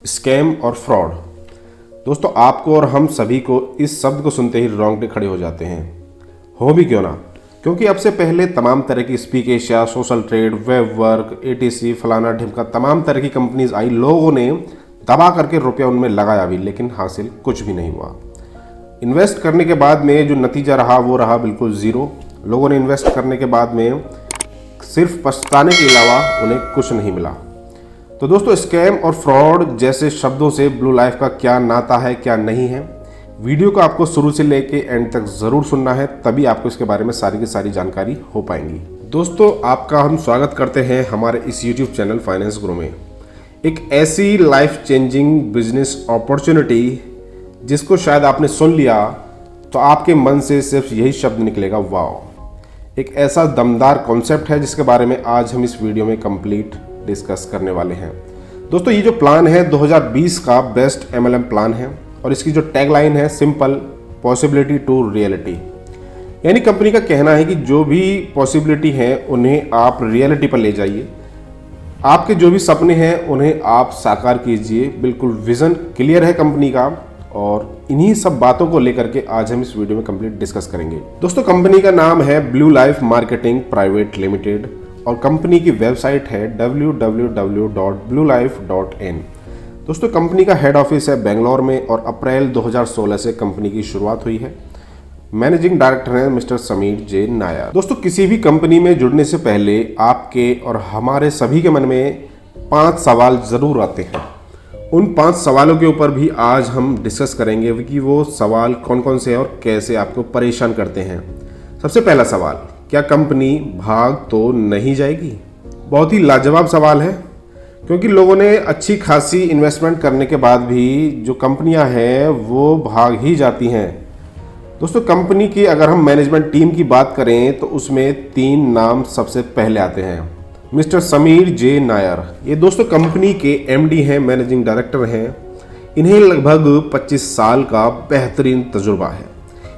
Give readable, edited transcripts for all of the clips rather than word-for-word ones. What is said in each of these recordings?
Scam और fraud. दोस्तों, आपको और हम सभी को इस शब्द को सुनते ही रोंगटे खड़े हो जाते हैं। हो भी क्यों ना, क्योंकि अब से पहले तमाम तरह की Speak Asia, social trade, web work, etc, फलाना ढिमका तमाम तरह की कंपनीज आई। लोगों ने दबा करके रुपया उनमें लगाया भी, लेकिन हासिल कुछ भी नहीं हुआ। इन्वेस्ट करने के बाद में जो नतीजा रहा वो रहा बिल्कुल ज़ीरो। लोगों ने इन्वेस्ट करने के बाद में सिर्फ पछताने के अलावा उन्हें कुछ नहीं मिला। तो दोस्तों, स्कैम और फ्रॉड जैसे शब्दों से ब्लू लाइफ का क्या नाता है, क्या नहीं है, वीडियो को आपको शुरू से लेके एंड तक ज़रूर सुनना है, तभी आपको इसके बारे में सारी की सारी जानकारी हो पाएंगी। दोस्तों, आपका हम स्वागत करते हैं हमारे इस यूट्यूब चैनल फाइनेंस ग्रो में। एक ऐसी लाइफ चेंजिंग बिजनेस अपॉर्चुनिटी जिसको शायद आपने सुन लिया तो आपके मन से सिर्फ यही शब्द निकलेगा, वाओ। एक ऐसा दमदार कॉन्सेप्ट है जिसके बारे में आज हम इस वीडियो में कंप्लीट डिस्कस करने वाले हैं। दोस्तों, ये जो प्लान है 2020 का बेस्ट एमएलएम प्लान है और इसकी जो टैगलाइन है, सिंपल पॉसिबिलिटी टू रियलिटी। यानी कंपनी का कहना है कि जो भी पॉसिबिलिटी है उन्हें आप रियलिटी पर ले जाइए। आपके जो भी सपने हैं उन्हें आप साकार कीजिए। बिल्कुल विजन क्लियर है कंपनी का और इन्हीं सब बातों को लेकर के आज हम इस वीडियो में कंप्लीट डिस्कस करेंगे। दोस्तों, कंपनी का नाम है blue life marketing private limited और कंपनी की वेबसाइट है www.bluelife.in। दोस्तों, कंपनी का हेड ऑफिस है बेंगलोर में और अप्रैल 2016 से कंपनी की शुरुआत हुई है। मैनेजिंग डायरेक्टर हैं मिस्टर समीर जे नायर। दोस्तों, किसी भी कंपनी में जुड़ने से पहले आपके और हमारे सभी के मन में 5 सवाल जरूर आते हैं। उन 5 सवालों के ऊपर भी आज हम डिस्कस करेंगे कि वो सवाल कौन कौन से हैं और कैसे आपको परेशान करते हैं। सबसे पहला सवाल, क्या कंपनी भाग तो नहीं जाएगी? बहुत ही लाजवाब सवाल है, क्योंकि लोगों ने अच्छी खासी इन्वेस्टमेंट करने के बाद भी जो कंपनियां हैं वो भाग ही जाती हैं। दोस्तों, कंपनी की अगर हम मैनेजमेंट टीम की बात करें तो उसमें 3 नाम सबसे पहले आते हैं। मिस्टर समीर जे नायर, ये दोस्तों कंपनी के एमडी हैं, मैनेजिंग डायरेक्टर हैं। इन्हें लगभग 25 साल का बेहतरीन तजुर्बा है।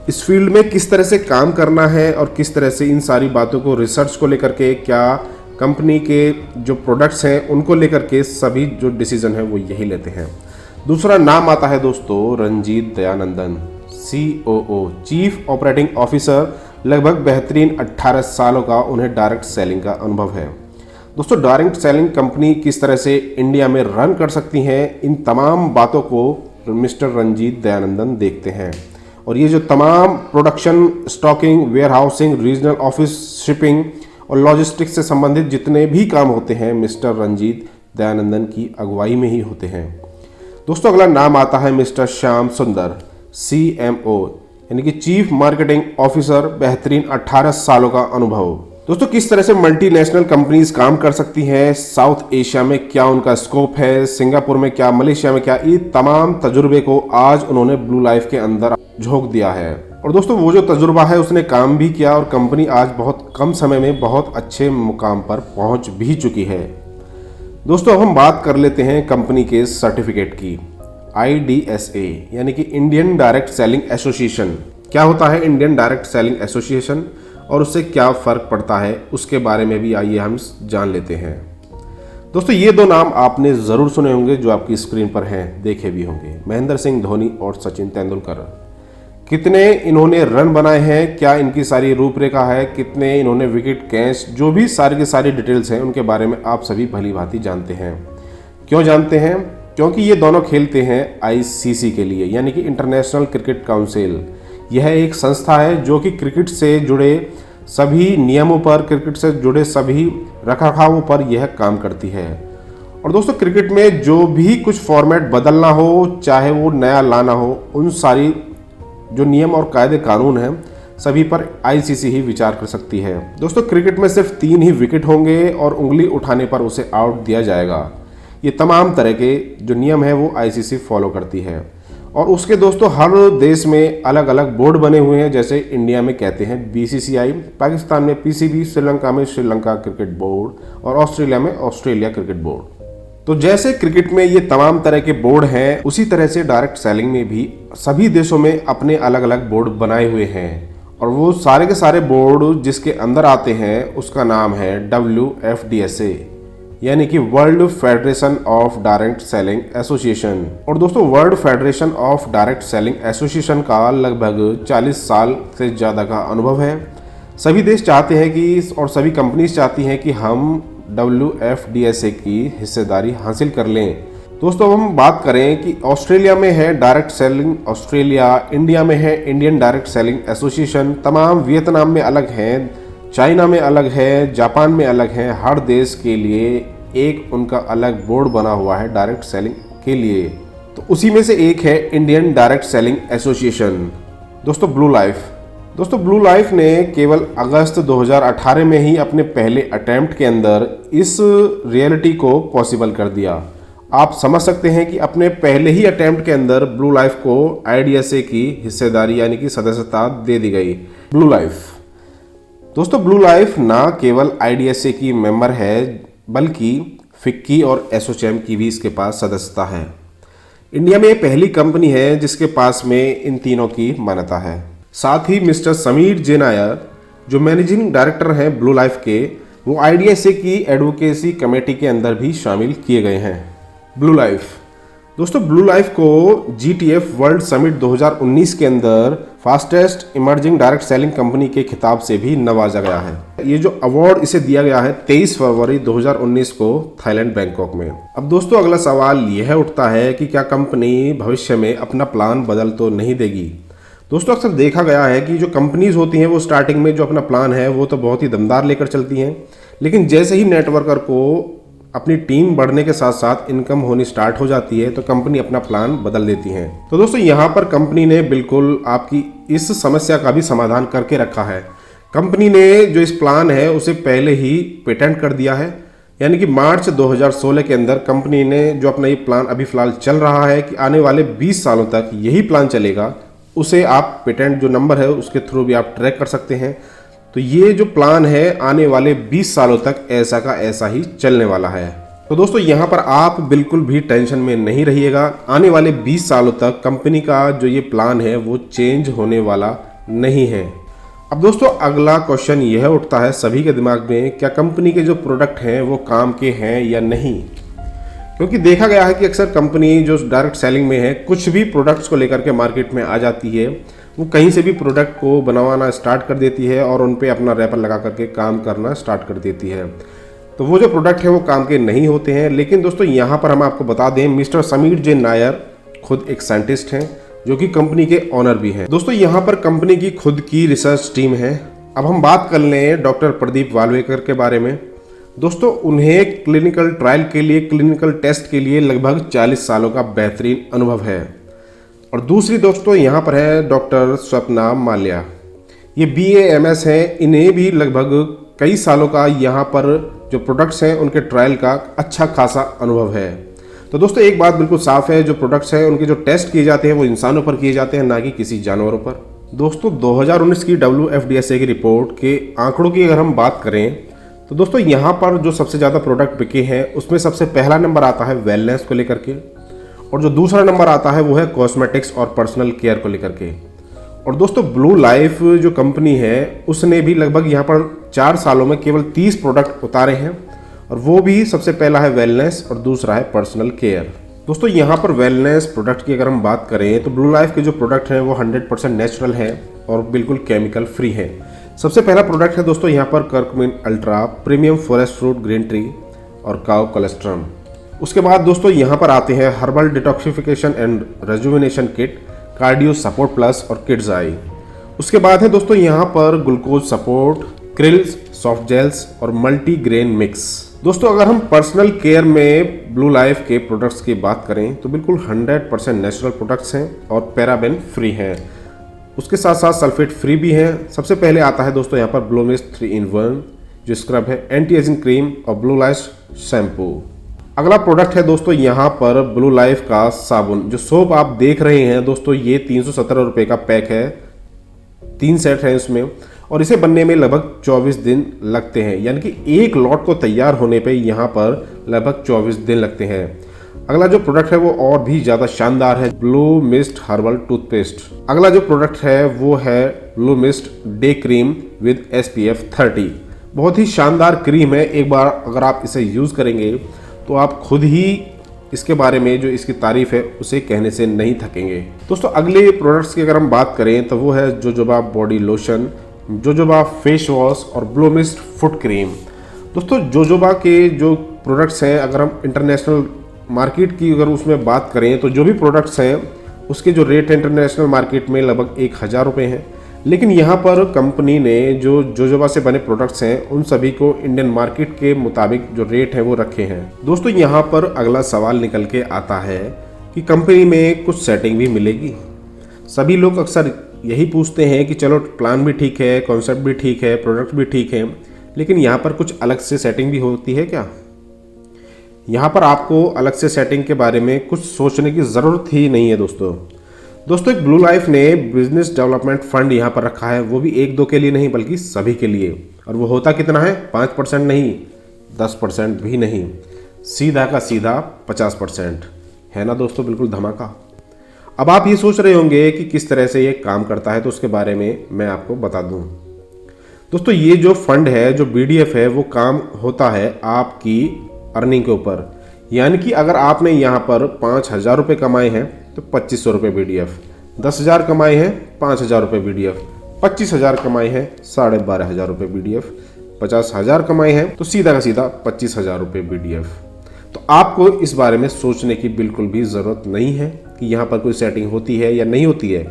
इस फील्ड में किस तरह से काम करना है और किस तरह से इन सारी बातों को, रिसर्च को लेकर के, क्या कंपनी के जो प्रोडक्ट्स हैं उनको लेकर के सभी जो डिसीजन है वो यही लेते हैं। दूसरा नाम आता है दोस्तों Ranjith Dayanandan, COO, chief operating officer. लगभग बेहतरीन 18 सालों का उन्हें डायरेक्ट सेलिंग का अनुभव है। दोस्तों, डायरेक्ट सेलिंग कंपनी किस तरह से इंडिया में रन कर सकती हैं, इन तमाम बातों को मिस्टर रंजीत दयानंदन देखते हैं। और ये जो तमाम production, stocking, warehousing, regional office, shipping और लॉजिस्टिक्स से संबंधित जितने भी काम होते हैं मिस्टर रंजीत दयानंदन की अगुवाई में ही होते हैं। दोस्तों, अगला नाम आता है मिस्टर श्याम सुंदर, CMO, यानी कि चीफ मार्केटिंग ऑफिसर। बेहतरीन 18 सालों का अनुभव। दोस्तों, किस तरह से मल्टीनेशनल कंपनीज काम कर सकती हैं, साउथ एशिया में क्या उनका स्कोप है, सिंगापुर में क्या, मलेशिया में क्या, ये तमाम तजुर्बे को आज उन्होंने ब्लू लाइफ के अंदर झोंक दिया है। और दोस्तों, वो जो तजुर्बा है उसने काम भी किया और कंपनी आज बहुत कम समय में बहुत अच्छे मुकाम पर पहुंच भी चुकी है। दोस्तों, अब हम बात कर लेते हैं कंपनी के सर्टिफिकेट की। IDSA यानी कि इंडियन डायरेक्ट सेलिंग एसोसिएशन। क्या होता है इंडियन डायरेक्ट सेलिंग एसोसिएशन और उससे क्या फ़र्क पड़ता है, उसके बारे में भी आइए हम जान लेते हैं। दोस्तों, ये 2 नाम आपने ज़रूर सुने होंगे, जो आपकी स्क्रीन पर हैं, देखे भी होंगे। महेंद्र सिंह धोनी और सचिन तेंदुलकर। कितने इन्होंने रन बनाए हैं, क्या इनकी सारी रूपरेखा है, कितने इन्होंने विकेट कैच, जो भी सारी की सारी डिटेल्स हैं उनके बारे में आप सभी भली भांति जानते हैं। क्यों जानते हैं? क्योंकि ये दोनों खेलते हैं ICC के लिए, यानी कि इंटरनेशनल क्रिकेट काउंसिल। यह एक संस्था है जो कि क्रिकेट से जुड़े सभी नियमों पर, क्रिकेट से जुड़े सभी रखरखावों पर यह काम करती है। और दोस्तों, क्रिकेट में जो भी कुछ फॉर्मेट बदलना हो, चाहे वो नया लाना हो, उन सारी जो नियम और कायदे कानून हैं सभी पर ICC ही विचार कर सकती है। दोस्तों, क्रिकेट में सिर्फ 3 ही विकेट होंगे और उंगली उठाने पर उसे आउट दिया जाएगा। ये तमाम तरह के जो नियम है वो ICC फॉलो करती है। और उसके दोस्तों हर देश में अलग अलग बोर्ड बने हुए हैं। जैसे इंडिया में कहते हैं BCCI, पाकिस्तान में PCB, श्रीलंका में श्रीलंका क्रिकेट बोर्ड और ऑस्ट्रेलिया में ऑस्ट्रेलिया क्रिकेट बोर्ड। तो जैसे क्रिकेट में ये तमाम तरह के बोर्ड हैं, उसी तरह से डायरेक्ट सेलिंग में भी सभी देशों में अपने अलग अलग बोर्ड बनाए हुए हैं। और वो सारे के सारे बोर्ड जिसके अंदर आते हैं उसका नाम है WFDSA, यानी कि world federation of direct selling association. और दोस्तों world federation of direct selling association का लगभग 40 साल से ज़्यादा का अनुभव है। सभी देश चाहते हैं कि और सभी कंपनीज चाहती हैं कि हम WFDSA की हिस्सेदारी हासिल कर लें। दोस्तों अब हम बात करें कि ऑस्ट्रेलिया में है डायरेक्ट सेलिंग ऑस्ट्रेलिया, इंडिया में है इंडियन डायरेक्ट सेलिंग एसोसिएशन, तमाम वियतनाम में अलग हैं, चाइना में अलग है, जापान में अलग है। हर देश के लिए एक उनका अलग बोर्ड बना हुआ है डायरेक्ट सेलिंग के लिए। तो उसी में से एक है इंडियन डायरेक्ट सेलिंग एसोसिएशन। दोस्तों ब्लू लाइफ ने केवल अगस्त 2018 में ही अपने पहले अटेम्प्ट के अंदर इस रियलिटी को पॉसिबल कर दिया। आप समझ सकते हैं कि अपने पहले ही अटेम्प्ट के अंदर ब्लू लाइफ को IDSA की हिस्सेदारी यानी कि सदस्यता दे दी गई। दोस्तों ब्लू लाइफ ना केवल IDSA की मेंबर है बल्कि फिक्की और एसोचैम की भी इसके पास सदस्यता है। इंडिया में पहली कंपनी है जिसके पास में इन तीनों की मान्यता है। साथ ही मिस्टर समीर जे नायर जो मैनेजिंग डायरेक्टर हैं ब्लू लाइफ के, वो IDSA की एडवोकेसी कमेटी के अंदर भी शामिल किए गए हैं। ब्लू लाइफ को GTF वर्ल्ड समिट 2019 के अंदर fastest emerging direct selling company के खिताब से भी नवाजा गया है। ये जो अवार्ड इसे दिया गया है 23 फरवरी 2019 को थाईलैंड बैंकॉक में। अब दोस्तों अगला सवाल यह उठता है कि क्या कंपनी भविष्य में अपना प्लान बदल तो नहीं देगी। दोस्तों अक्सर देखा गया है कि जो कंपनीज होती हैं वो स्टार्टिंग में जो अपना प्लान है वो तो बहुत ही दमदार लेकर चलती हैं, लेकिन जैसे ही नेटवर्कर को अपनी टीम बढ़ने के साथ साथ इनकम होनी स्टार्ट हो जाती है तो कंपनी अपना प्लान बदल देती है। तो दोस्तों यहाँ पर कंपनी ने बिल्कुल आपकी इस समस्या का भी समाधान करके रखा है। कंपनी ने जो इस प्लान है उसे पहले ही पेटेंट कर दिया है, यानी कि मार्च 2016 के अंदर कंपनी ने जो अपना ये प्लान अभी फिलहाल चल रहा है कि आने वाले 20 सालों तक यही प्लान चलेगा, उसे आप पेटेंट जो नंबर है उसके थ्रू भी आप ट्रैक कर सकते हैं। तो ये जो प्लान है आने वाले 20 सालों तक ऐसा का ऐसा ही चलने वाला है। तो दोस्तों यहाँ पर आप बिल्कुल भी टेंशन में नहीं रहिएगा। आने वाले 20 सालों तक कंपनी का जो ये प्लान है वो चेंज होने वाला नहीं है। अब दोस्तों अगला क्वेश्चन यह उठता है सभी के दिमाग में, क्या कंपनी के जो प्रोडक्ट हैं वो काम के हैं या नहीं। क्योंकि देखा गया है कि अक्सर कंपनी जो डायरेक्ट सेलिंग में है कुछ भी प्रोडक्ट्स को लेकर के मार्केट में आ जाती है, वो कहीं से भी प्रोडक्ट को बनवाना स्टार्ट कर देती है और उन पे अपना रैपर लगा करके काम करना स्टार्ट कर देती है। तो वो जो प्रोडक्ट है वो काम के नहीं होते हैं। लेकिन दोस्तों यहाँ पर हम आपको बता दें, मिस्टर समीर जे नायर खुद एक साइंटिस्ट हैं जो कि कंपनी के ऑनर भी हैं। दोस्तों यहाँ पर कंपनी की खुद की रिसर्च टीम है। अब हम बात कर लें डॉक्टर प्रदीप वालवेकर के बारे में। दोस्तों उन्हें क्लिनिकल ट्रायल के लिए, क्लिनिकल टेस्ट के लिए लगभग 40 सालों का बेहतरीन अनुभव है। और दूसरी दोस्तों यहाँ पर है डॉक्टर स्वप्ना माल्या, ये BA MS हैं, इन्हें भी लगभग कई सालों का यहाँ पर जो प्रोडक्ट्स हैं उनके ट्रायल का अच्छा खासा अनुभव है। तो दोस्तों एक बात बिल्कुल साफ है, जो प्रोडक्ट्स हैं उनके जो टेस्ट किए जाते हैं वो इंसानों पर किए जाते हैं, ना कि किसी जानवरों पर। दोस्तों 2019 की WFDSA की रिपोर्ट के आंकड़ों की अगर हम बात करें तो दोस्तों यहाँ पर जो सबसे ज़्यादा प्रोडक्ट बिके हैं उसमें सबसे पहला नंबर आता है वेलनेस को लेकर के, और जो दूसरा नंबर आता है वो है कॉस्मेटिक्स और पर्सनल केयर को लेकर के। और दोस्तों ब्लू लाइफ जो कंपनी है उसने भी लगभग यहाँ पर 4 सालों में केवल 30 प्रोडक्ट उतारे हैं, और वो भी सबसे पहला है वेलनेस और दूसरा है पर्सनल केयर। दोस्तों यहाँ पर वेलनेस प्रोडक्ट की अगर हम बात करें तो ब्लू लाइफ के जो प्रोडक्ट हैं वो 100% नेचुरल है और बिल्कुल केमिकल फ्री है। सबसे पहला प्रोडक्ट है दोस्तों यहाँ पर curcumin ultra premium forest fruit green tea और काउ कोलेस्ट्रम। उसके बाद दोस्तों यहाँ पर आते हैं herbal detoxification and rejuvenation kit, cardio support plus और किड्स आई। उसके बाद है दोस्तों यहाँ पर glucose support, krills, soft gels और मल्टी ग्रेन मिक्स। दोस्तों अगर हम पर्सनल केयर में ब्लू लाइफ के प्रोडक्ट्स की बात करें तो बिल्कुल 100% नेचुरल प्रोडक्ट्स हैं और पैराबेन फ्री हैं। उसके साथ साथ सल्फेट फ्री भी हैं। सबसे पहले आता है दोस्तों यहाँ पर ब्लू मिस्ट 3-in-1 जो स्क्रब है, एंटी एजिंग क्रीम और ब्लू लाइफ शैम्पू। अगला प्रोडक्ट है दोस्तों यहाँ पर ब्लू लाइफ का साबुन। जो सोप आप देख रहे हैं दोस्तों ये 317 रुपये का पैक है, 3 सेट है इसमें, और इसे बनने में लगभग 24 दिन लगते हैं, यानी कि एक लॉट को तैयार होने पे यहाँ पर लगभग 24 दिन लगते हैं। अगला जो प्रोडक्ट है वो और भी ज़्यादा शानदार है, ब्लू मिस्ट हर्बल टूथपेस्ट। अगला जो प्रोडक्ट है वो है blue mist day cream with SPF 30। बहुत ही शानदार क्रीम है। एक बार अगर आप इसे यूज़ करेंगे तो आप खुद ही इसके बारे में जो इसकी तारीफ़ है उसे कहने से नहीं थकेंगे। दोस्तों अगले प्रोडक्ट्स की अगर हम बात करें तो वो है jojoba body lotion, jojoba face wash और ब्लो मिस्ट फुट क्रीम। दोस्तों जोजोबा के जो प्रोडक्ट्स हैं, अगर हम इंटरनेशनल मार्केट की अगर उसमें बात करें तो जो भी प्रोडक्ट्स हैं उसके जो रेट है इंटरनेशनल मार्केट में लगभग 1000 रुपये हैं। लेकिन यहाँ पर कंपनी ने जो जोजोबा से बने प्रोडक्ट्स हैं उन सभी को इंडियन मार्केट के मुताबिक जो रेट है वो रखे हैं। दोस्तों यहाँ पर अगला सवाल निकल के आता है कि कंपनी में कुछ सेटिंग भी मिलेगी। सभी लोग अक्सर यही पूछते हैं कि चलो प्लान भी ठीक है, कॉन्सेप्ट भी ठीक है, प्रोडक्ट भी ठीक है, लेकिन यहाँ पर कुछ अलग से सेटिंग भी होती है क्या? यहाँ पर आपको अलग से सेटिंग के बारे में कुछ सोचने की ज़रूरत ही नहीं है दोस्तों एक ब्लू लाइफ ने बिजनेस डेवलपमेंट फंड यहाँ पर रखा है, वो भी 1-2 के लिए नहीं बल्कि सभी के लिए। और वो होता कितना है? 5% नहीं, 10% भी नहीं, सीधा का सीधा 50% है ना दोस्तों, बिल्कुल धमाका। अब आप ये सोच रहे होंगे कि किस तरह से ये काम करता है, तो उसके बारे में मैं आपको बता दूं। दोस्तों ये जो फंड है, जो BDF है, वो काम होता है आपकी अर्निंग के ऊपर। यानी कि अगर आपने यहाँ पर 5000 रुपये कमाए हैं तो 2500 रुपये BDF, 10,000 कमाए हैं 5000 रुपये BDF, 25,000 कमाए हैं 12,500 रुपये BDF, 50,000 कमाए हैं तो सीधा का सीधा 25,000 रुपये BDF। तो आपको इस बारे में सोचने की बिल्कुल भी ज़रूरत नहीं है कि यहाँ पर कोई सेटिंग होती है या नहीं होती है,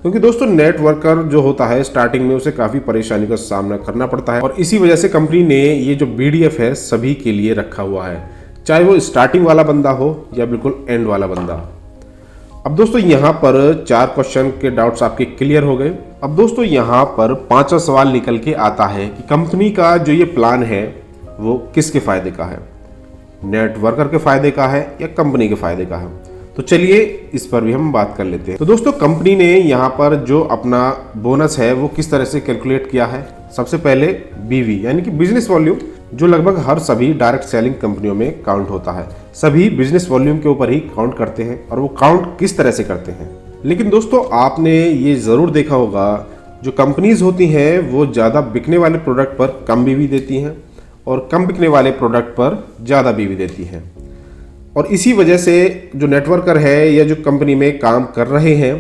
क्योंकि दोस्तों नेटवर्कर जो होता है स्टार्टिंग में उसे काफ़ी परेशानी का सामना करना पड़ता है और इसी वजह से कंपनी ने ये जो BDF है सभी के लिए रखा हुआ है, चाहे वो स्टार्टिंग वाला बंदा हो या बिल्कुल एंड वाला बंदा। अब दोस्तों यहाँ पर 4 क्वेश्चन के डाउट्स आपके क्लियर हो गए। अब दोस्तों यहाँ पर 5वां सवाल निकल के आता है कि कंपनी का जो ये प्लान है वो किसके फायदे का है? नेटवर्कर के फायदे का है या कंपनी के फायदे का है? तो चलिए इस पर भी हम बात कर लेते हैं। तो दोस्तों कंपनी ने यहाँ पर जो अपना बोनस है वो किस तरह से कैलकुलेट किया है? सबसे पहले BV यानी कि बिजनेस वॉल्यूम, जो लगभग हर सभी डायरेक्ट सेलिंग कंपनियों में काउंट होता है। सभी बिजनेस वॉल्यूम के ऊपर ही काउंट करते हैं और वो काउंट किस तरह से करते हैं। लेकिन दोस्तों आपने ये ज़रूर देखा होगा जो कंपनीज होती हैं वो ज़्यादा बिकने वाले प्रोडक्ट पर कम BV देती हैं और कम बिकने वाले प्रोडक्ट पर ज़्यादा BV देती हैं। और इसी वजह से जो नेटवर्कर है या जो कंपनी में काम कर रहे हैं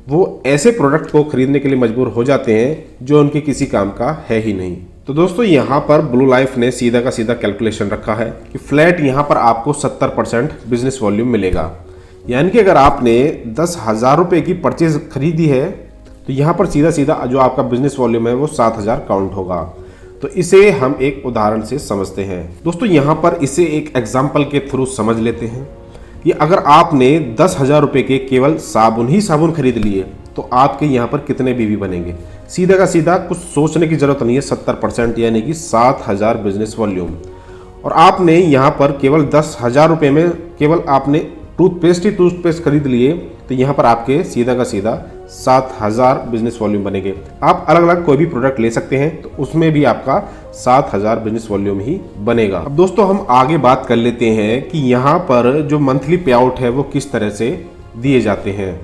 वो ऐसे प्रोडक्ट को खरीदने के लिए मजबूर हो जाते हैं जो उनके किसी काम का है ही नहीं। तो दोस्तों यहाँ पर ब्लू लाइफ ने सीधा का सीधा कैलकुलेशन रखा है कि फ्लैट यहाँ पर आपको 70% बिजनेस वॉल्यूम मिलेगा। यानी कि अगर आपने 10,000 रुपये की परचेज खरीदी है तो यहाँ पर सीधा सीधा जो आपका बिजनेस वॉल्यूम है वो 7,000 काउंट होगा। तो इसे हम एक उदाहरण से समझते हैं। दोस्तों यहाँ पर इसे एक एग्जाम्पल के थ्रू समझ लेते हैं कि अगर आपने 10,000 रुपये के केवल साबुन खरीद लिए तो आपके यहाँ पर कितने BV बनेंगे? सीधा का सीधा कुछ सोचने की जरूरत नहीं है, 70% यानी कि 7,000 बिजनेस वॉल्यूम। और आपने यहाँ पर केवल 10,000 रुपये में केवल आपने टूथपेस्ट खरीद लिए तो यहाँ पर आपके सीधा का सीधा 7,000 बिजनेस वॉल्यूम बनेंगे। आप अलग अलग कोई भी प्रोडक्ट ले सकते हैं तो उसमें भी आपका 7,000 बिजनेस वॉल्यूम ही बनेगा। अब दोस्तों हम आगे बात कर लेते हैं कि यहाँ पर जो मंथली पे आउट है वो किस तरह से दिए जाते हैं।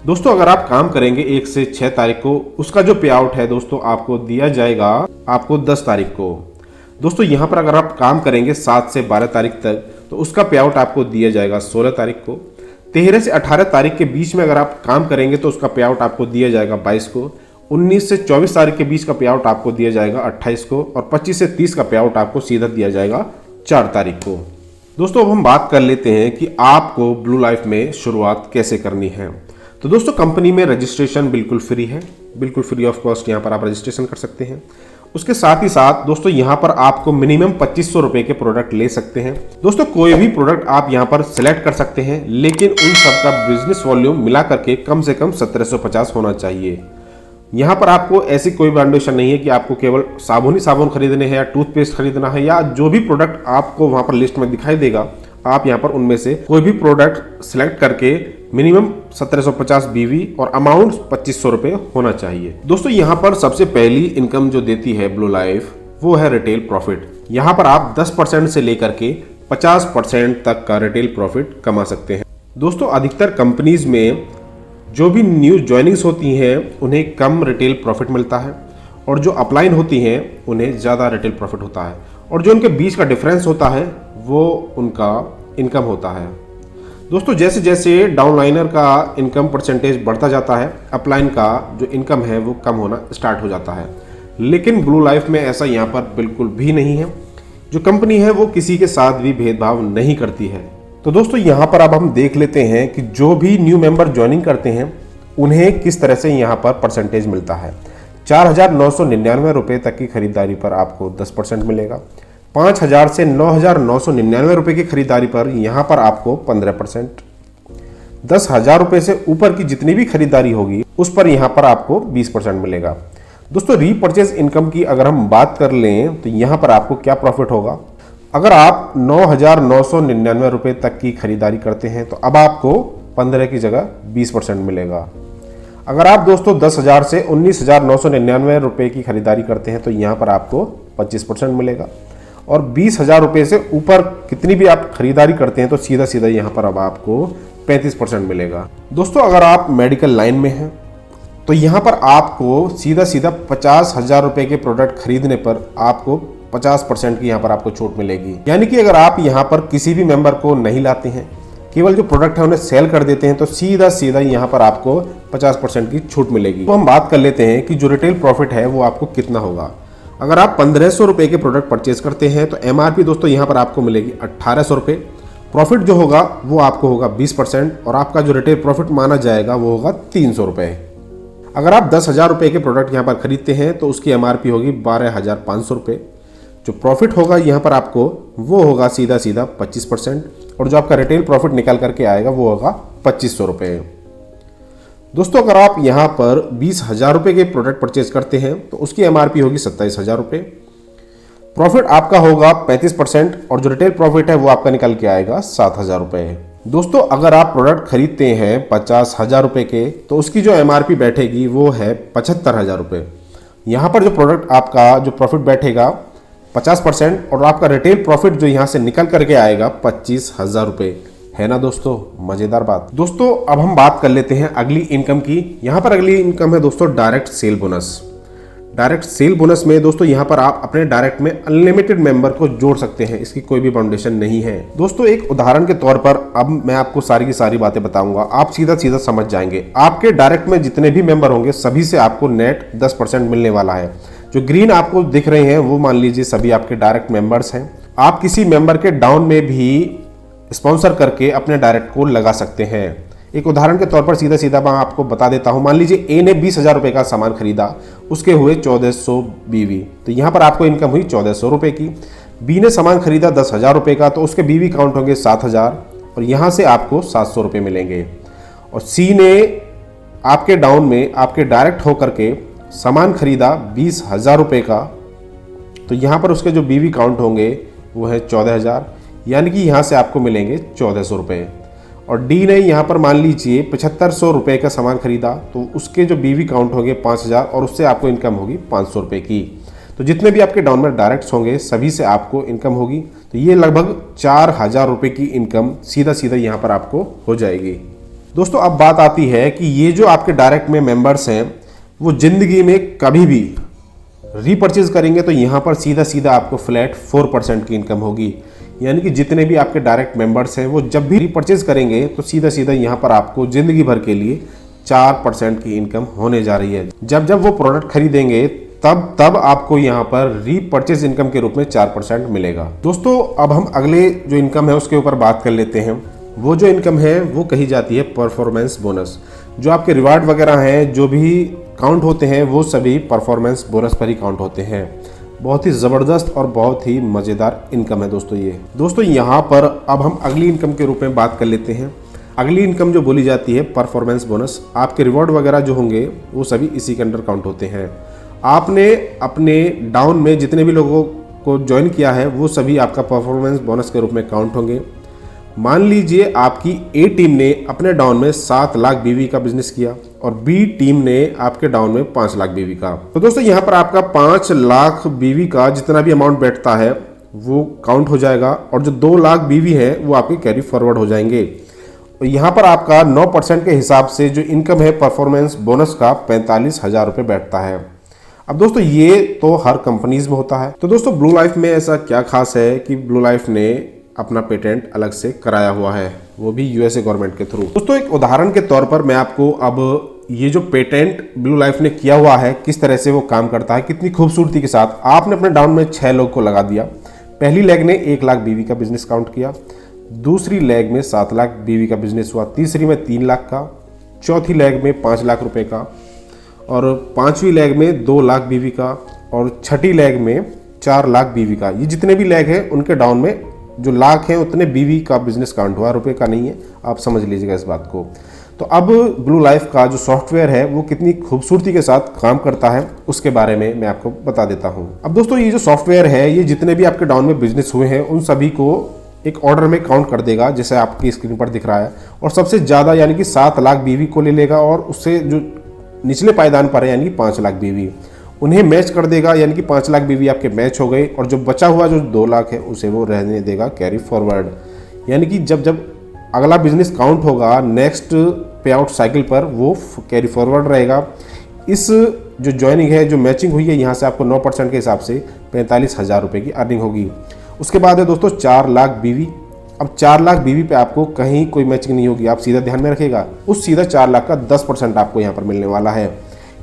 दोस्तों अगर आप काम करेंगे 1 से 6 तारीख को, उसका जो पे आउट है दोस्तों आपको दिया जाएगा आपको 10 तारीख को। दोस्तों यहाँ पर अगर आप काम करेंगे 7 से 12 तारीख तक तो उसका पे आउट आपको दिया जाएगा 16 तारीख को। 13 से 18 तारीख के बीच में अगर आप काम करेंगे तो उसका पे आउट आपको दिया जाएगा 22 को। 19 से 24 तारीख के बीच का पे आउट आपको दिया जाएगा 28 को और 25 से 30 का पे आउट आपको सीधा दिया जाएगा 4 तारीख को। दोस्तों अब हम बात कर लेते हैं कि आपको ब्लू लाइफ में शुरुआत कैसे करनी है। तो दोस्तों कंपनी में रजिस्ट्रेशन बिल्कुल फ्री है, बिल्कुल फ्री ऑफ कॉस्ट यहाँ पर आप रजिस्ट्रेशन कर सकते हैं। उसके साथ ही साथ दोस्तों यहाँ पर आपको मिनिमम 2500 रुपए के प्रोडक्ट ले सकते हैं। दोस्तों कोई भी प्रोडक्ट आप यहाँ पर सिलेक्ट कर सकते हैं, लेकिन उन सब का बिजनेस वॉल्यूम मिला करके कम से कम 1750 होना चाहिए। यहाँ पर आपको ऐसी कोई बाउंडेशन नहीं है कि आपको केवल साबुन खरीदने हैं या टूथपेस्ट खरीदना है या जो भी प्रोडक्ट आपको वहाँ पर लिस्ट में दिखाई देगा आप यहाँ पर उनमें से कोई भी प्रोडक्ट सिलेक्ट करके मिनिमम 1750 BV और अमाउंट 2500 रुपये होना चाहिए। दोस्तों यहाँ पर सबसे पहली इनकम जो देती है ब्लू लाइफ वो है रिटेल प्रॉफिट। यहाँ पर आप 10% से लेकर के 50% तक का रिटेल प्रॉफिट कमा सकते हैं। दोस्तों अधिकतर कंपनीज में जो भी न्यू ज्वाइनिंग्स होती हैं उन्हें कम रिटेल प्रॉफिट मिलता है और जो अपलाइन होती हैं उन्हें ज़्यादा रिटेल प्रॉफिट होता है, और जो उनके बीच का डिफरेंस होता है वो उनका इनकम होता है। दोस्तों जैसे जैसे डाउनलाइनर का इनकम परसेंटेज बढ़ता जाता है, अपलाइन का जो इनकम है वो कम होना स्टार्ट हो जाता है। लेकिन ब्लू लाइफ में ऐसा यहाँ पर बिल्कुल भी नहीं है। जो कंपनी है वो किसी के साथ भी भेदभाव नहीं करती है। तो दोस्तों यहाँ पर अब हम देख लेते हैं कि जो भी न्यू मेंबर ज्वाइनिंग करते हैं उन्हें किस तरह से यहाँ पर परसेंटेज मिलता है। 4,999 रुपये तक की खरीदारी पर आपको 10% मिलेगा। 5,000 से 9,999 रुपये की खरीदारी पर यहाँ पर आपको 15%। 10,000 रुपये से ऊपर की जितनी भी खरीदारी होगी उस पर यहाँ पर आपको 20% मिलेगा। दोस्तों रीपरचेज इनकम की अगर हम बात कर लें तो यहाँ पर आपको क्या प्रॉफिट होगा। अगर आप 9,999 रुपये तक की खरीदारी करते हैं तो अब आपको 15 की जगह 20% मिलेगा। अगर आप दोस्तों 10,000 से 19,999 रुपये की खरीदारी करते हैं तो यहाँ पर आपको 25% मिलेगा। और 20,000 रुपये से ऊपर कितनी भी आप खरीदारी करते हैं तो सीधा सीधा यहाँ पर अब आपको 35% मिलेगा। दोस्तों अगर आप मेडिकल लाइन में हैं तो यहाँ पर आपको सीधा सीधा 50,000 रुपये के प्रोडक्ट खरीदने पर आपको 50% की यहाँ पर आपको छूट मिलेगी। यानी कि अगर आप यहाँ पर किसी भी मेंबर को नहीं लाते हैं, केवल जो प्रोडक्ट है उन्हें सेल कर देते हैं, तो सीधा सीधा यहाँ पर आपको 50% की छूट मिलेगी। तो हम बात कर लेते हैं कि जो रिटेल प्रॉफिट है वो आपको कितना होगा। अगर आप 1,500 रुपये के प्रोडक्ट परचेज करते हैं तो MRP दोस्तों यहाँ पर आपको मिलेगी 1,800 रुपये। प्रॉफिट जो होगा वो आपको होगा 20% और आपका जो रिटेल प्रॉफिट माना जाएगा वो होगा 300 रुपये। अगर आप 10,000 रुपये के प्रोडक्ट यहाँ पर खरीदते हैं तो उसकी MRP होगी 12,500 रुपये। जो प्रॉफिट होगा यहाँ पर आपको वो होगा सीधा सीधा 25%, और जो आपका रिटेल प्रॉफिट निकल करके आएगा वो होगा 2,500 रुपये। दोस्तों अगर आप यहाँ पर 20,000 रुपये के प्रोडक्ट परचेज करते हैं तो उसकी MRP होगी 27,000 रुपये। प्रॉफिट आपका होगा 35% और जो रिटेल प्रॉफिट है वो आपका निकल के आएगा 7,000 रुपये। दोस्तों अगर आप प्रोडक्ट खरीदते हैं 50,000 रुपये के तो उसकी जो MRP बैठेगी वो है 75,000 रुपये। यहाँ पर जो प्रोडक्ट आपका जो प्रॉफिट बैठेगा 50% और आपका रिटेल प्रॉफिट जो यहाँ से निकल करके आएगा 25,000 रुपये। है ना दोस्तों मजेदार बात। दोस्तों अब हम बात कर लेते हैं अगली इनकम की। यहाँ पर अगली इनकम है दोस्तों direct cell bonus. Direct cell bonus में दोस्तों यहाँ पर आप अपने डायरेक्ट में अनलिमिटेड मेंबर को जोड़ सकते हैं, इसकी कोई भी बाउंडेशन नहीं है। दोस्तों एक उदाहरण के तौर पर अब मैं आपको सारी की सारी बातें बताऊंगा, आप सीधा सीधा समझ जाएंगे। आपके डायरेक्ट में जितने भी मेंबर होंगे सभी से आपको नेट 10% मिलने वाला है। जो ग्रीन आपको दिख रहे हैं वो मान लीजिए सभी आपके डायरेक्ट मेंबर्स हैं। आप किसी मेंबर के डाउन में भी स्पॉन्सर करके अपने डायरेक्ट को लगा सकते हैं। एक उदाहरण के तौर पर सीधा सीधा मैं आपको बता देता हूं। मान लीजिए ए ने 20,000 रुपये का सामान खरीदा, उसके हुए 1,400 BV, तो यहाँ पर आपको इनकम हुई 1,400 रुपये की। बी ने सामान खरीदा 10,000 रुपये का, तो उसके BV काउंट होंगे 7,000 और यहाँ से आपको 700 रुपये मिलेंगे। और सी ने आपके डाउन में आपके डायरेक्ट होकर के सामान खरीदा 20,000 रुपये का, तो यहाँ पर उसके जो BV काउंट होंगे वो है 14,000, यानी कि यहाँ से आपको मिलेंगे 1,400 रुपये। और डी ने यहाँ पर मान लीजिए 7,500 रुपये का सामान खरीदा, तो उसके जो BV काउंट होंगे 5,000 और उससे आपको इनकम होगी 500 रुपये की। तो जितने भी आपके डाउन में डायरेक्ट्स होंगे सभी से आपको इनकम होगी। तो ये लगभग 4,000 रुपये की इनकम सीधा सीधा यहाँ पर आपको हो जाएगी। दोस्तों अब बात आती है कि ये जो आपके डायरेक्ट में मेंबर्स हैं वो ज़िंदगी में कभी भी रीपरचेज करेंगे तो यहाँ पर सीधा सीधा आपको फ्लैट 4% की इनकम होगी। यानी कि जितने भी आपके डायरेक्ट मेंबर्स हैं वो जब भी रीपरचेज करेंगे तो सीधा सीधा यहाँ पर आपको ज़िंदगी भर के लिए 4% की इनकम होने जा रही है। जब जब वो प्रोडक्ट खरीदेंगे तब आपको यहाँ पर रीपरचेज इनकम के रूप में 4% मिलेगा। दोस्तों अब हम अगले जो इनकम है उसके ऊपर बात कर लेते हैं। वो जो इनकम है वो कही जाती है परफॉर्मेंस बोनस। जो आपके रिवार्ड वगैरह हैं जो भी काउंट होते हैं वो सभी परफॉर्मेंस बोनस पर ही काउंट होते हैं। बहुत ही ज़बरदस्त और बहुत ही मज़ेदार इनकम है दोस्तों ये। दोस्तों यहाँ पर अब हम अगली इनकम के रूप में बात कर लेते हैं। अगली इनकम जो बोली जाती है परफॉर्मेंस बोनस। आपके रिवॉर्ड वगैरह जो होंगे वो सभी इसी के अंडर काउंट होते हैं। आपने अपने डाउन में जितने भी लोगों को ज्वाइन किया है वो सभी आपका परफॉर्मेंस बोनस के रूप में काउंट होंगे। मान लीजिए आपकी ए टीम ने अपने डाउन में 7 लाख BV का बिजनेस किया और बी टीम ने आपके डाउन में 5 लाख BV का। तो दोस्तों यहाँ पर आपका 5 लाख BV का जितना भी अमाउंट बैठता है वो काउंट हो जाएगा और जो 2 लाख BV है वो आपके कैरी फॉरवर्ड हो जाएंगे। और यहाँ पर आपका 9% के हिसाब से जो इनकम है परफॉर्मेंस बोनस का 45,000 रुपये बैठता है। अब दोस्तों ये तो हर कंपनीज में होता है। तो दोस्तों ब्लू लाइफ में ऐसा क्या खास है कि ब्लू लाइफ ने अपना पेटेंट अलग से कराया हुआ है, वो भी यूएसए गवर्नमेंट के थ्रू। दोस्तों एक उदाहरण के तौर पर मैं आपको अब ये जो पेटेंट ब्लू लाइफ ने किया हुआ है किस तरह से वो काम करता है, कितनी खूबसूरती के साथ। आपने अपने डाउन में 6 लोग को लगा दिया। पहली लेग ने 1 लाख बीवी का बिजनेस काउंट किया, दूसरी लेग में 7 लाख बीवी का बिजनेस हुआ, तीसरी में 3 लाख का, चौथी लेग में 5 लाख रुपए का, और पांचवी लेग में 2 लाख बीवी का, और छठी लेग में 4 लाख बीवी का। ये जितने भी लेग हैं उनके डाउन में जो लाख हैं उतने बीवी का बिजनेस काउंट हुआ, रुपए का नहीं है। आप समझ लीजिएगा इस बात को। तो अब ब्लू लाइफ का जो सॉफ्टवेयर है वो कितनी खूबसूरती के साथ काम करता है उसके बारे में मैं आपको बता देता हूं। अब दोस्तों ये जो सॉफ्टवेयर है ये जितने भी आपके डाउन में बिजनेस हुए हैं उन सभी को एक ऑर्डर में काउंट कर देगा, जैसे आपकी स्क्रीन पर दिख रहा है, और सबसे ज़्यादा यानी कि 7 लाख बीवी को ले लेगा, और उससे जो निचले पायदान पर है यानी कि 5 लाख बीवी उन्हें मैच कर देगा, यानी कि 5 लाख बीवी आपके मैच हो गए, और जो बचा हुआ जो 2 लाख है उसे वो रहने देगा कैरी फॉरवर्ड। यानी कि जब जब अगला बिजनेस काउंट होगा नेक्स्ट पे आउट साइकिल पर वो कैरी फॉरवर्ड रहेगा। इस जो ज्वाइनिंग है, जो मैचिंग हुई है, यहाँ से आपको 9% के हिसाब से 45,000 रुपये की अर्निंग होगी। उसके बाद है दोस्तों 4 लाख बीवी। अब 4 लाख बीवी पे आपको कहीं कोई मैचिंग नहीं होगी, आप सीधा ध्यान में रखिएगा। उस सीधा 4 लाख का 10% आपको यहाँ पर मिलने वाला है,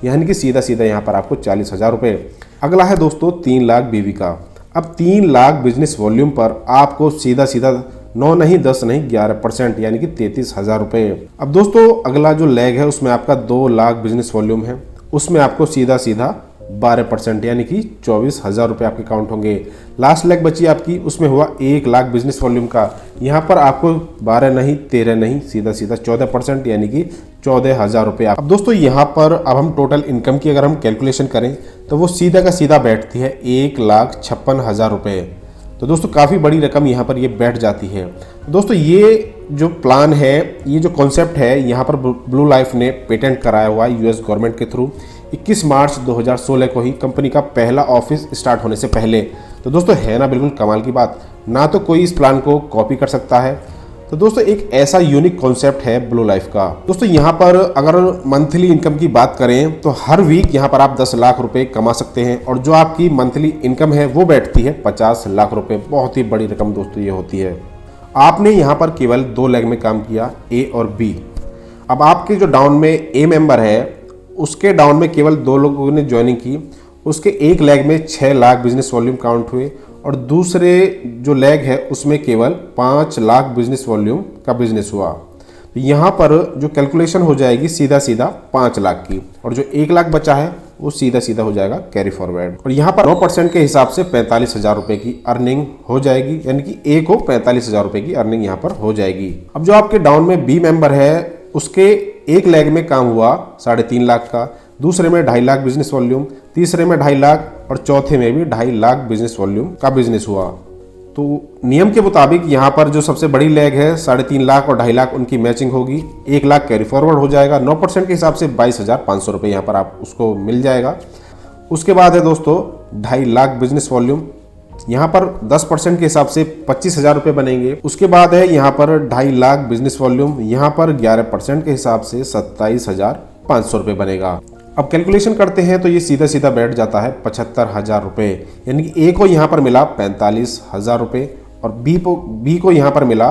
यानी कि सीधा सीधा यहाँ पर आपको 40,000 रुपये। अगला है दोस्तों 3 लाख बीवी का। अब 3 लाख बिजनेस वॉल्यूम पर आपको सीधा सीधा 9 नहीं 10 नहीं 11% यानी कि 33,000 रुपये। अब दोस्तों अगला जो लेग है उसमें आपका 2 लाख बिजनेस वॉल्यूम है, उसमें आपको सीधा सीधा 12% यानी कि 24,000 रुपये आपके काउंट होंगे। लास्ट लेग बची आपकी, उसमें हुआ 1 लाख बिजनेस वॉल्यूम का। यहाँ पर आपको 12 नहीं 13 नहीं सीधा सीधा 14% यानी कि 14,000 रुपये। अब दोस्तों यहाँ पर अब हम टोटल इनकम की अगर हम कैलकुलेशन करें तो वो सीधा का सीधा बैठती है 1,56,000 रुपये। तो दोस्तों काफ़ी बड़ी रकम यहाँ पर ये बैठ जाती है। तो दोस्तों ये जो प्लान है, ये जो कॉन्सेप्ट है, यहाँ पर ब्लू लाइफ ने पेटेंट कराया हुआ है यूएस गवर्नमेंट के थ्रू 21 मार्च 2016 को ही, कंपनी का पहला ऑफिस स्टार्ट होने से पहले। तो दोस्तों है ना बिल्कुल कमाल की बात, ना तो कोई इस प्लान को कॉपी कर सकता है। तो दोस्तों एक ऐसा यूनिक कॉन्सेप्ट है ब्लू लाइफ का। दोस्तों यहाँ पर अगर मंथली इनकम की बात करें तो हर वीक यहाँ पर आप 10 लाख रुपए कमा सकते हैं, और जो आपकी मंथली इनकम है वो बैठती है 50 लाख रुपए। बहुत ही बड़ी रकम दोस्तों ये होती है। आपने यहाँ पर केवल 2 लेग में काम किया, ए और बी। अब आपके जो डाउन में ए मेंबर है उसके डाउन में केवल 2 लोगों ने ज्वाइनिंग की, उसके एक लेग में 6 लाख बिजनेस वॉल्यूम काउंट हुए, और दूसरे जो लेग है उसमें केवल 5 लाख बिजनेस वॉल्यूम का बिजनेस हुआ। तो यहाँ पर जो कैलकुलेशन हो जाएगी सीधा सीधा 5 लाख की, और जो 1 लाख बचा है वो सीधा सीधा हो जाएगा कैरी फॉरवर्ड। और यहाँ पर 9% के हिसाब से 45,000 रुपये की अर्निंग हो जाएगी, यानी कि ए को 45,000 रुपये की अर्निंग यहाँ पर हो जाएगी। अब जो आपके डाउन में बी मेंबर है उसके एक लेग में काम हुआ 3.5 लाख का, दूसरे में 2.5 लाख बिजनेस वॉल्यूम, तीसरे में 2.5 लाख, और चौथे में भी 2.5 लाख बिजनेस वॉल्यूम का बिजनेस हुआ। तो नियम के मुताबिक यहाँ पर जो सबसे बड़ी लेग है 3.5 लाख और 2.5 लाख उनकी मैचिंग होगी, 1 लाख कैरी फॉरवर्ड हो जाएगा। 9% के हिसाब से 22,500 रुपये यहाँ पर आप उसको मिल जाएगा। उसके बाद है दोस्तों 2.5 लाख बिजनेस वॉल्यूम, यहाँ पर 10% के हिसाब से 25,000 रुपये बनेंगे। उसके बाद है यहाँ पर 2.5 लाख बिजनेस वॉल्यूम, यहाँ पर 11% के हिसाब से 27,500 रुपये बनेगा। अब कैलकुलेशन करते हैं तो ये सीधा सीधा बैठ जाता है 75,000 रुपये, यानी कि ए को यहाँ पर मिला 45,000 रुपये और बी को यहाँ पर मिला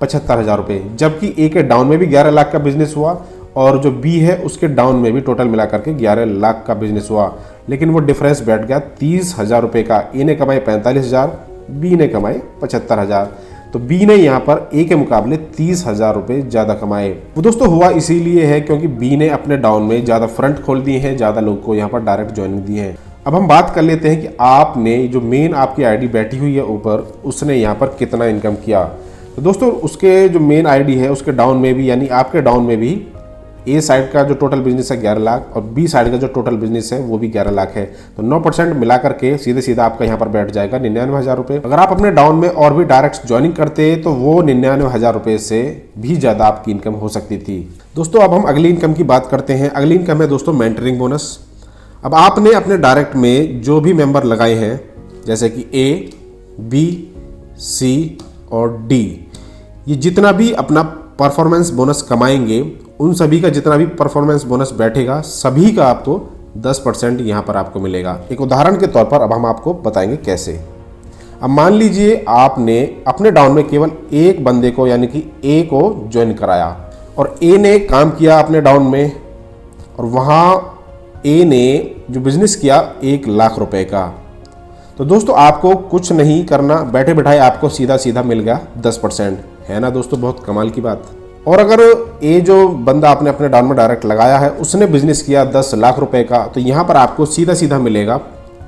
75,000 रुपये, जबकि ए के डाउन में भी 11 लाख का बिजनेस हुआ और जो बी है उसके डाउन में भी टोटल मिला करके 11 लाख का बिजनेस हुआ, लेकिन वो डिफरेंस बैठ गया 30,000 रुपये का। ए ने कमाए 45,000, बी ने कमाए 75,000, तो बी ने यहाँ पर ए के मुकाबले 30,000 रुपये ज़्यादा कमाए। वो दोस्तों हुआ इसीलिए है क्योंकि बी ने अपने डाउन में ज़्यादा फ्रंट खोल दिए हैं, ज़्यादा लोग को यहाँ पर डायरेक्ट ज्वाइनिंग दी है। अब हम बात कर लेते हैं कि आपने जो मेन आपकी आईडी बैठी हुई है ऊपर, उसने यहाँ पर कितना इनकम किया। तो दोस्तों उसके जो मेन आईडी है उसके डाउन में भी, यानी आपके डाउन में भी ए साइड का जो टोटल बिजनेस है 11 लाख और बी साइड का जो टोटल बिजनेस है वो भी 11 लाख है। तो 9% मिला करके सीधे सीधा आपका यहाँ पर बैठ जाएगा 99,000 रुपये। अगर आप अपने डाउन में और भी डायरेक्ट ज्वाइनिंग करते तो वो 99,000 रुपये से भी ज़्यादा आपकी इनकम हो सकती थी। दोस्तों अब हम अगली इनकम की बात करते हैं। अगली इनकम है दोस्तों मेंटरिंग बोनस। अब आपने अपने डायरेक्ट में जो भी मेंबर लगाए हैं जैसे कि ए, बी, सी और डी, ये जितना भी अपना परफॉर्मेंस बोनस कमाएंगे उन सभी का जितना भी परफॉर्मेंस बोनस बैठेगा सभी का आपको 10% यहाँ पर आपको मिलेगा। एक उदाहरण के तौर पर अब हम आपको बताएंगे कैसे। अब मान लीजिए आपने अपने डाउन में केवल एक बंदे को यानी कि ए को ज्वाइन कराया और ए ने काम किया अपने डाउन में, और वहाँ ए ने जो बिजनेस किया 1 लाख रुपए का। तो दोस्तों आपको कुछ नहीं करना, बैठे बैठाए आपको सीधा सीधा मिल गया 10%, है ना दोस्तों, बहुत कमाल की बात। और अगर ये जो बंदा आपने अपने डाउन में डायरेक्ट लगाया है उसने बिजनेस किया 10 लाख रुपए का, तो यहाँ पर आपको सीधा सीधा मिलेगा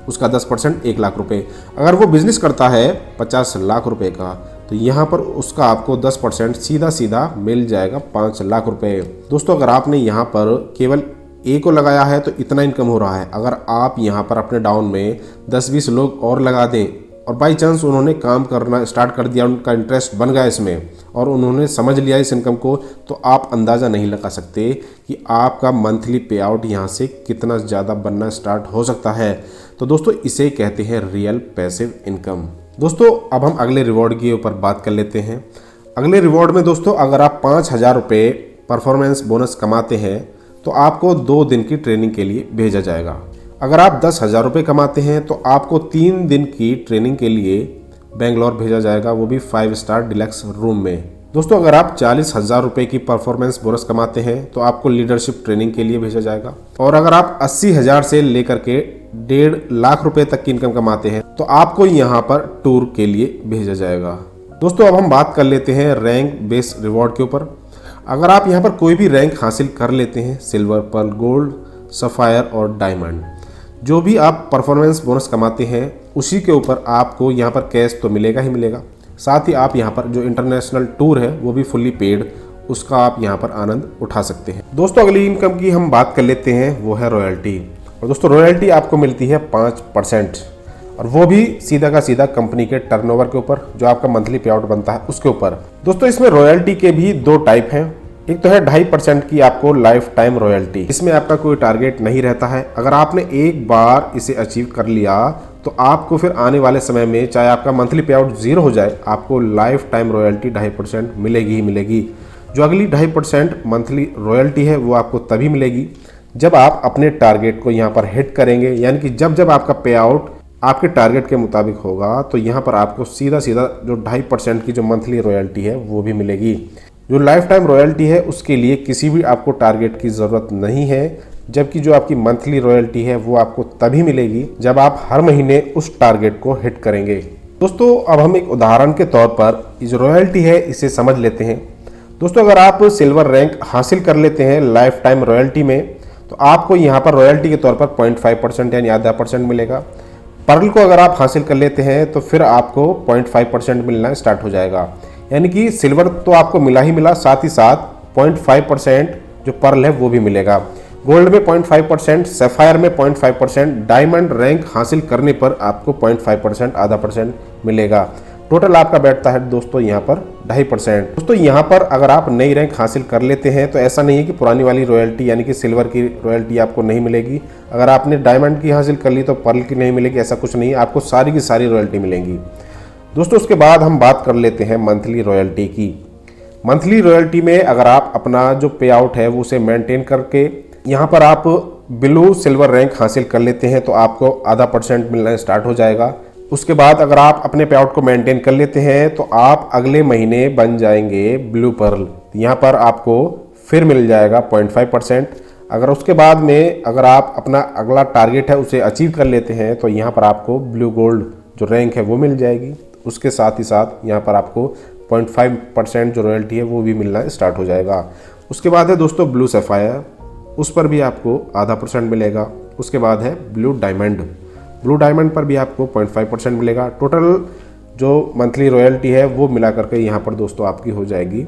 उसका 10% 1 लाख रुपए। अगर वो बिजनेस करता है 50 लाख रुपए का, तो यहाँ पर उसका आपको 10% सीधा सीधा मिल जाएगा 5 लाख रुपए। दोस्तों अगर आपने यहाँ पर केवल ए को लगाया है तो इतना इनकम हो रहा है। अगर आप यहाँ पर अपने डाउन में 10-20 लोग और लगा दें और बाई चांस उन्होंने काम करना स्टार्ट कर दिया, उनका इंटरेस्ट बन गया इसमें और उन्होंने समझ लिया इस इनकम को, तो आप अंदाज़ा नहीं लगा सकते कि आपका मंथली पे आउट यहाँ से कितना ज़्यादा बनना स्टार्ट हो सकता है। तो दोस्तों इसे कहते हैं रियल पैसिव इनकम। दोस्तों अब हम अगले रिवॉर्ड के ऊपर बात कर लेते हैं। अगले रिवॉर्ड में दोस्तों अगर आप 5,000 रुपये परफॉर्मेंस बोनस कमाते हैं तो आपको 2 दिन की ट्रेनिंग के लिए भेजा जाएगा। अगर आप 10,000 रुपये कमाते हैं तो आपको 3 दिन की ट्रेनिंग के लिए बेंगलोर भेजा जाएगा, वो भी 5 स्टार डिलक्स रूम में। दोस्तों अगर आप 40,000 रुपये की परफॉर्मेंस बोनस कमाते हैं तो आपको लीडरशिप ट्रेनिंग के लिए भेजा जाएगा। और अगर आप 80,000 से लेकर के 1.5 लाख रुपए तक की इनकम कमाते हैं तो आपको यहाँ पर टूर के लिए भेजा जाएगा। दोस्तों अब हम बात कर लेते हैं रैंक बेस्ड रिवॉर्ड के ऊपर। अगर आप यहाँ पर कोई भी रैंक हासिल कर लेते हैं, सिल्वर, पर्ल, गोल्ड, सफ़ायर और डायमंड, जो भी आप परफॉर्मेंस बोनस कमाते हैं उसी के ऊपर आपको यहाँ पर कैश तो मिलेगा ही मिलेगा। साथ ही आप यहाँ पर जो इंटरनेशनल टूर है वो भी फुल्ली पेड, उसका आप यहाँ पर आनंद उठा सकते हैं। दोस्तों अगली इनकम की हम बात कर लेते हैं, वो है रॉयल्टी। और दोस्तों रॉयल्टी आपको मिलती है 5%, और वो भी सीधा का सीधा कंपनी के टर्नओवर के ऊपर, जो आपका मंथली पे आउट बनता है उसके ऊपर। दोस्तों इसमें रॉयल्टी के भी 2 टाइप हैं। एक तो है 2.5% की आपको लाइफ टाइम रॉयल्टी। इसमें आपका कोई टारगेट नहीं रहता है। अगर आपने एक बार इसे अचीव कर लिया तो आपको फिर आने वाले समय में चाहे आपका मंथली पे आउट 0 हो जाए, आपको लाइफ टाइम रॉयल्टी 2.5% मिलेगी ही मिलेगी। जो अगली 2.5% मंथली रॉयल्टी है वो आपको तभी मिलेगी जब आप अपने टारगेट को यहाँ पर हिट करेंगे, यानी कि जब आपका पे आउट आपके टारगेट के मुताबिक होगा तो यहाँ पर आपको सीधा सीधा जो 2.5% की जो मंथली रॉयल्टी है वो भी मिलेगी। जो लाइफ टाइम रॉयल्टी है उसके लिए किसी भी आपको टारगेट की ज़रूरत नहीं है, जबकि जो आपकी मंथली रॉयल्टी है वो आपको तभी मिलेगी जब आप हर महीने उस टारगेट को हिट करेंगे। दोस्तों अब हम एक उदाहरण के तौर पर इस रॉयल्टी है इसे समझ लेते हैं। दोस्तों अगर आप सिल्वर रैंक हासिल कर लेते हैं लाइफ टाइम रॉयल्टी में तो आपको यहाँ पर रॉयल्टी के तौर पर 0.5% यानी आधा % मिलेगा। पर्ल को अगर आप हासिल कर लेते हैं तो फिर आपको 0.5% मिलना स्टार्ट हो जाएगा, यानी कि सिल्वर तो आपको मिला ही मिला, साथ ही साथ 0.5% जो पर्ल है वो भी मिलेगा। गोल्ड में 0.5%, सफ़ायर में 0.5%, डायमंड रैंक हासिल करने पर आपको 0.5% आधा % मिलेगा। टोटल आपका बैठता है दोस्तों यहाँ पर 2.5%। दोस्तों यहाँ पर अगर आप नई रैंक हासिल कर लेते हैं तो ऐसा नहीं है कि पुरानी वाली रॉयल्टी यानी कि सिल्वर की रॉयल्टी आपको नहीं मिलेगी। अगर आपने डायमंड की हासिल कर ली तो पर्ल की नहीं मिलेगी, ऐसा कुछ नहीं है, आपको सारी की सारी रॉयल्टी मिलेंगी। दोस्तों उसके बाद हम बात कर लेते हैं मंथली रॉयल्टी की। मंथली रॉयल्टी में अगर आप अपना जो पे आउट है वो उसे मेंटेन करके यहाँ पर आप ब्लू सिल्वर रैंक हासिल कर लेते हैं तो आपको आधा % मिलना स्टार्ट हो जाएगा। उसके बाद अगर आप अपने पे आउट को मेंटेन कर लेते हैं तो आप अगले महीने बन जाएंगे ब्लू पर्ल, यहाँ पर आपको फिर मिल जाएगा 0.5%। अगर उसके बाद में अगर आप अपना अगला टारगेट है उसे अचीव कर लेते हैं तो यहाँ पर आपको ब्लू गोल्ड जो रैंक है वो मिल जाएगी। उसके साथ ही साथ यहाँ पर आपको 0.5% जो रॉयल्टी है वो भी मिलना स्टार्ट हो जाएगा। उसके बाद है दोस्तों ब्लू सफ़ायर, उस पर भी आपको आधा % मिलेगा। उसके बाद है ब्लू डायमंड, ब्लू डायमंड पर भी आपको 0.5% मिलेगा। टोटल जो मंथली रॉयल्टी है वो मिला करके यहाँ पर दोस्तों आपकी हो जाएगी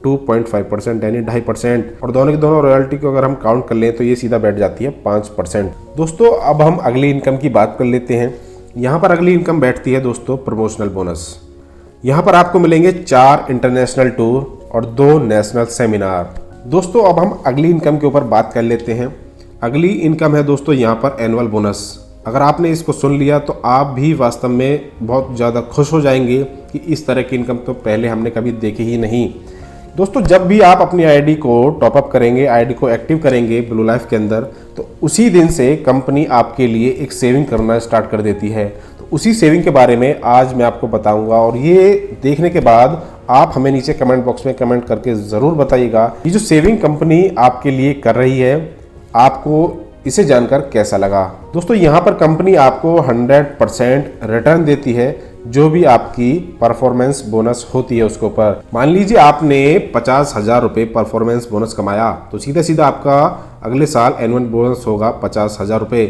2.5% यानी 2.5%। और दोनों की दोनों रॉयल्टी को अगर हम काउंट कर लें तो ये सीधा बैठ जाती है 5%। दोस्तों अब हम अगली इनकम की बात कर लेते हैं। यहाँ पर अगली इनकम बैठती है दोस्तों प्रमोशनल बोनस। यहाँ पर आपको मिलेंगे 4 इंटरनेशनल टूर और 2 नेशनल सेमिनार। दोस्तों अब हम अगली इनकम के ऊपर बात कर लेते हैं। अगली इनकम है दोस्तों यहाँ पर एनुअल बोनस। अगर आपने इसको सुन लिया तो आप भी वास्तव में बहुत ज़्यादा खुश हो जाएंगे कि इस तरह की इनकम तो पहले हमने कभी देखी ही नहीं। दोस्तों जब भी आप अपनी आईडी को टॉपअप करेंगे, आईडी को एक्टिव करेंगे ब्लू लाइफ के अंदर, तो उसी दिन से कंपनी आपके लिए एक सेविंग करना स्टार्ट कर देती है। तो उसी सेविंग के बारे में आज मैं आपको बताऊंगा और ये देखने के बाद आप हमें नीचे कमेंट बॉक्स में कमेंट करके ज़रूर बताइएगा ये जो सेविंग कंपनी आपके लिए कर रही है आपको इसे जानकर कैसा लगा। दोस्तों यहाँ पर कंपनी आपको 100% रिटर्न देती है जो भी आपकी परफॉर्मेंस बोनस होती है उसके ऊपर। मान लीजिए आपने 50,000 रुपये परफॉर्मेंस बोनस कमाया तो सीधा सीधा आपका अगले साल एनुअल बोनस होगा 50,000 रुपये।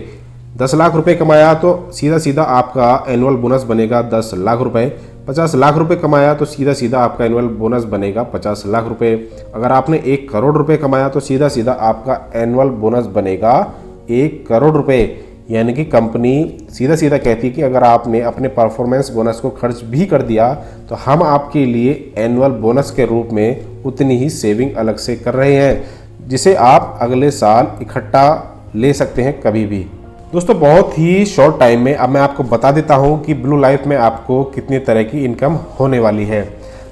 10 लाख रुपए कमाया तो सीधा सीधा आपका एनुअल बोनस बनेगा 10 लाख रुपए। 50 लाख रुपए कमाया तो सीधा सीधा आपका एनुअल बोनस बनेगा 50 लाख रुपए। अगर आपने 1 करोड़ रुपए कमाया तो सीधा सीधा आपका एनुअल बोनस बनेगा 1 करोड़ रुपए। यानी कि कंपनी सीधा सीधा कहती है कि अगर आपने अपने परफॉर्मेंस बोनस को खर्च भी कर दिया तो हम आपके लिए एनुअल बोनस के रूप में उतनी ही सेविंग अलग से कर रहे हैं जिसे आप अगले साल इकट्ठा ले सकते हैं कभी भी। दोस्तों बहुत ही शॉर्ट टाइम में अब मैं आपको बता देता हूं कि ब्लू लाइफ में आपको कितनी तरह की इनकम होने वाली है।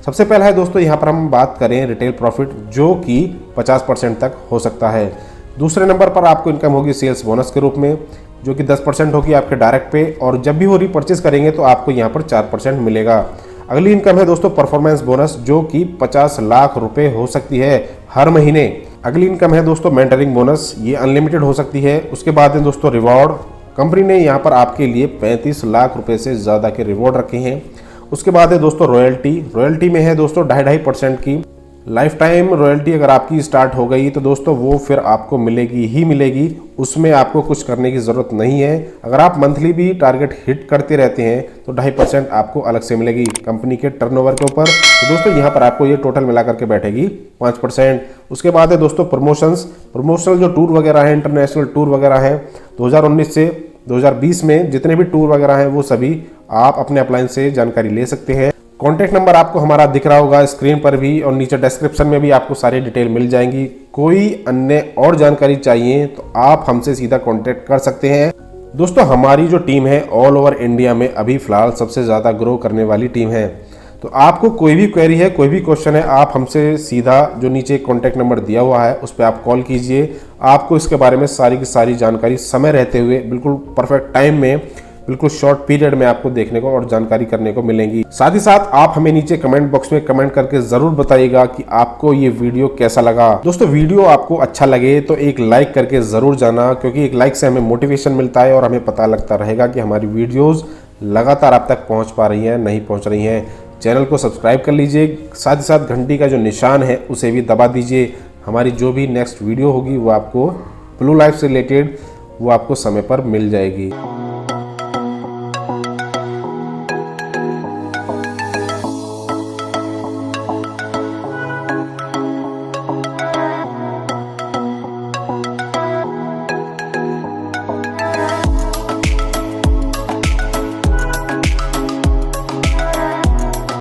सबसे पहला है दोस्तों यहाँ पर हम बात करें रिटेल प्रॉफिट जो कि 50% तक हो सकता है। दूसरे नंबर पर आपको इनकम होगी सेल्स बोनस के रूप में जो कि 10% होगी आपके डायरेक्ट पे, और जब भी वो रीपरचेज करेंगे तो आपको यहाँ पर 4% मिलेगा। अगली इनकम है दोस्तों परफॉर्मेंस बोनस जो कि 50 लाख रुपए हो सकती है हर महीने। अगली इनकम है दोस्तों मेंटरिंग बोनस, ये अनलिमिटेड हो सकती है। उसके बाद है दोस्तों रिवॉर्ड, कंपनी ने यहाँ पर आपके लिए 35 लाख रुपए से ज़्यादा के रिवॉर्ड रखे हैं। उसके बाद है दोस्तों रॉयल्टी, रॉयल्टी में है दोस्तों 2.5% की लाइफ टाइम रॉयल्टी अगर आपकी स्टार्ट हो गई तो दोस्तों वो फिर आपको मिलेगी ही मिलेगी, उसमें आपको कुछ करने की ज़रूरत नहीं है। अगर आप मंथली भी टारगेट हिट करते रहते हैं तो 2.5% आपको अलग से मिलेगी कंपनी के टर्नओवर के ऊपर। तो दोस्तों यहाँ पर आपको ये टोटल मिला करके बैठेगी 5%। उसके बाद है दोस्तों प्रमोशंस, प्रमोशनल जो टूर वगैरह है, इंटरनेशनल टूर वगैरह है 2019 से 2020 में जितने भी टूर वगैरह हैं वो सभी आप अपने अपलाइन से जानकारी ले सकते हैं। कॉन्टैक्ट नंबर आपको हमारा दिख रहा होगा स्क्रीन पर भी और नीचे डिस्क्रिप्शन में भी आपको सारी डिटेल मिल जाएंगी। कोई अन्य और जानकारी चाहिए तो आप हमसे सीधा कॉन्टैक्ट कर सकते हैं। दोस्तों हमारी जो टीम है ऑल ओवर इंडिया में अभी फिलहाल सबसे ज़्यादा ग्रो करने वाली टीम है। तो आपको कोई भी क्वेरी है, कोई भी क्वेश्चन है, आप हमसे सीधा जो नीचे कॉन्टैक्ट नंबर दिया हुआ है उस पर आप कॉल कीजिए। आपको इसके बारे में सारी की सारी जानकारी समय रहते हुए बिल्कुल परफेक्ट टाइम में, बिल्कुल शॉर्ट पीरियड में आपको देखने को और जानकारी करने को मिलेंगी। साथ ही साथ आप हमें नीचे कमेंट बॉक्स में कमेंट करके जरूर बताइएगा कि आपको ये वीडियो कैसा लगा। दोस्तों वीडियो आपको अच्छा लगे तो एक लाइक करके जरूर जाना, क्योंकि एक लाइक से हमें मोटिवेशन मिलता है और हमें पता लगता रहेगा कि हमारी वीडियोस लगातार आप तक पहुंच पा रही हैं नहीं पहुंच रही हैं। चैनल को सब्सक्राइब कर लीजिए, साथ ही साथ घंटी का जो निशान है उसे भी दबा दीजिए। हमारी जो भी नेक्स्ट वीडियो होगी वो आपको ब्लू लाइफ से रिलेटेड वो आपको समय पर मिल जाएगी।